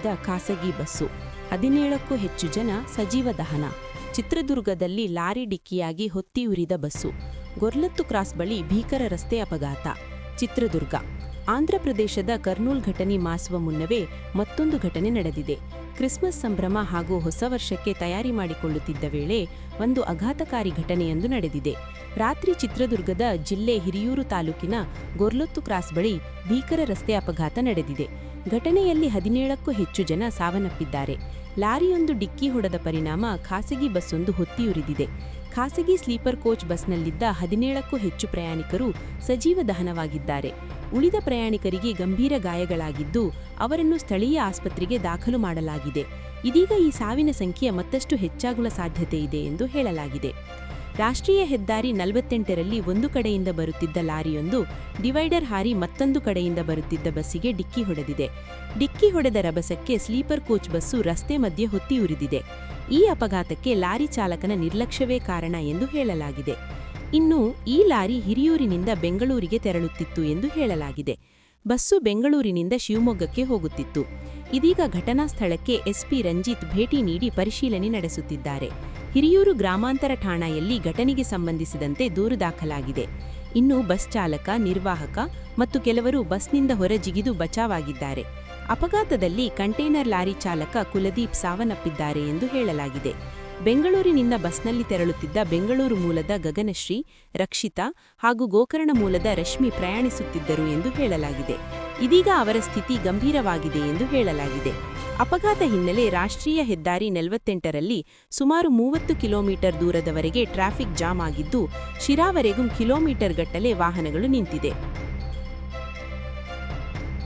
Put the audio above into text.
ನುಗ್ಗಿದ ಖಾಸಗಿ ಬಸ್ಸು, 17ಕ್ಕೂ ಹೆಚ್ಚು ಜನ ಸಜೀವ ದಹನ. ಚಿತ್ರದುರ್ಗದಲ್ಲಿ ಲಾರಿ ಡಿಕ್ಕಿಯಾಗಿ ಹೊತ್ತಿ ಉರಿದ ಬಸ್ಸು, ಗೊರ್ಲತ್ತು ಕ್ರಾಸ್ ಬಳಿ ಭೀಕರ ರಸ್ತೆ ಅಪಘಾತ. ಚಿತ್ರದುರ್ಗ ಆಂಧ್ರಪ್ರದೇಶದ ಕರ್ನೂಲ್ ಘಟನೆ ಮಾಸುವ ಮುನ್ನವೇ ಮತ್ತೊಂದು ಘಟನೆ ನಡೆದಿದೆ. ಕ್ರಿಸ್ಮಸ್ ಸಂಭ್ರಮ ಹಾಗೂ ಹೊಸ ವರ್ಷಕ್ಕೆ ತಯಾರಿ ಮಾಡಿಕೊಳ್ಳುತ್ತಿದ್ದ ವೇಳೆ ಒಂದು ಆಘಾತಕಾರಿ ಘಟನೆಯೊಂದು ನಡೆದಿದೆ. ರಾತ್ರಿ ಚಿತ್ರದುರ್ಗದ ಜಿಲ್ಲೆ ಹಿರಿಯೂರು ತಾಲೂಕಿನ ಗೊರ್ಲತ್ತು ಕ್ರಾಸ್ ಬಳಿ ಭೀಕರ ರಸ್ತೆ ಅಪಘಾತ ನಡೆದಿದೆ. ಘಟನೆಯಲ್ಲಿ 17ಕ್ಕೂ ಹೆಚ್ಚು ಜನ ಸಾವನ್ನಪ್ಪಿದ್ದಾರೆ. ಲಾರಿಯೊಂದು ಡಿಕ್ಕಿ ಹೊಡೆದ ಪರಿಣಾಮ ಖಾಸಗಿ ಬಸ್ಸೊಂದು ಹೊತ್ತಿ ಉರಿದಿದೆ. ಖಾಸಗಿ ಸ್ಲೀಪರ್ ಕೋಚ್ ಬಸ್ನಲ್ಲಿದ್ದ 17ಕ್ಕೂ ಹೆಚ್ಚು ಪ್ರಯಾಣಿಕರು ಸಜೀವ ದಹನವಾಗಿದ್ದಾರೆ. ಉಳಿದ ಪ್ರಯಾಣಿಕರಿಗೆ ಗಂಭೀರ ಗಾಯಗಳಾಗಿದ್ದು ಅವರನ್ನು ಸ್ಥಳೀಯ ಆಸ್ಪತ್ರೆಗೆ ದಾಖಲು ಮಾಡಲಾಗಿದೆ. ಇದೀಗ ಈ ಸಾವಿನ ಸಂಖ್ಯೆ ಮತ್ತಷ್ಟು ಹೆಚ್ಚಾಗುವ ಸಾಧ್ಯತೆ ಇದೆ ಎಂದು ಹೇಳಲಾಗಿದೆ. ರಾಷ್ಟ್ರೀಯ ಹೆದ್ದಾರಿ 48ರಲ್ಲಿ ಒಂದು ಕಡೆಯಿಂದ ಬರುತ್ತಿದ್ದ ಲಾರಿಯೊಂದು ಡಿವೈಡರ್ ಹಾರಿ ಮತ್ತೊಂದು ಕಡೆಯಿಂದ ಬರುತ್ತಿದ್ದ ಬಸ್ಸಿಗೆ ಡಿಕ್ಕಿ ಹೊಡೆದಿದೆ. ಡಿಕ್ಕಿ ಹೊಡೆದ ರಭಸಕ್ಕೆ ಸ್ಲೀಪರ್ ಕೋಚ್ ಬಸ್ಸು ರಸ್ತೆ ಮಧ್ಯೆ ಹೊತ್ತಿ ಉರಿದಿದೆ. ಈ ಅಪಘಾತಕ್ಕೆ ಲಾರಿ ಚಾಲಕನ ನಿರ್ಲಕ್ಷ್ಯವೇ ಕಾರಣ ಎಂದು ಹೇಳಲಾಗಿದೆ. ಇನ್ನು ಈ ಲಾರಿ ಹಿರಿಯೂರಿನಿಂದ ಬೆಂಗಳೂರಿಗೆ ತೆರಳುತ್ತಿತ್ತು ಎಂದು ಹೇಳಲಾಗಿದೆ. ಬಸ್ಸು ಬೆಂಗಳೂರಿನಿಂದ ಶಿವಮೊಗ್ಗಕ್ಕೆ ಹೋಗುತ್ತಿತ್ತು. ಇದೀಗ ಘಟನಾ ಸ್ಥಳಕ್ಕೆ ಎಸ್ಪಿ ರಂಜಿತ್ ಭೇಟಿ ನೀಡಿ ಪರಿಶೀಲನೆ ನಡೆಸುತ್ತಿದ್ದಾರೆ. ಹಿರಿಯೂರು ಗ್ರಾಮಾಂತರ ಠಾಣೆಯಲ್ಲಿ ಘಟನೆಗೆ ಸಂಬಂಧಿಸಿದಂತೆ ದೂರು ದಾಖಲಾಗಿದೆ. ಇನ್ನು ಬಸ್ ಚಾಲಕ, ನಿರ್ವಾಹಕ ಮತ್ತು ಕೆಲವರು ಬಸ್ನಿಂದ ಹೊರಜಿಗಿದು ಬಚಾವಾಗಿದ್ದಾರೆ. ಅಪಘಾತದಲ್ಲಿ ಕಂಟೈನರ್ ಲಾರಿ ಚಾಲಕ ಕುಲದೀಪ್ ಸಾವನ್ನಪ್ಪಿದ್ದಾರೆ ಎಂದು ಹೇಳಲಾಗಿದೆ. ಬೆಂಗಳೂರಿನಿಂದ ಬಸ್ನಲ್ಲಿ ತೆರಳುತ್ತಿದ್ದ ಬೆಂಗಳೂರು ಮೂಲದ ಗಗನಶ್ರೀ, ರಕ್ಷಿತಾ ಹಾಗೂ ಗೋಕರ್ಣ ಮೂಲದ ರಶ್ಮಿ ಪ್ರಯಾಣಿಸುತ್ತಿದ್ದರು ಎಂದು ಹೇಳಲಾಗಿದೆ. ಇದೀಗ ಅವರ ಸ್ಥಿತಿ ಗಂಭೀರವಾಗಿದೆ ಎಂದು ಹೇಳಲಾಗಿದೆ. ಅಪಘಾತ ಹಿನ್ನೆಲೆ ರಾಷ್ಟ್ರೀಯ ಹೆದ್ದಾರಿ 48ರಲ್ಲಿ ಸುಮಾರು 30 ಕಿಲೋಮೀಟರ್ ದೂರದವರೆಗೆ ಟ್ರಾಫಿಕ್ ಜಾಮ್ ಆಗಿದ್ದು, ಶಿರಾವರೆಗೂ ಕಿಲೋಮೀಟರ್ ಗಟ್ಟಲೆ ವಾಹನಗಳು ನಿಂತಿದೆ.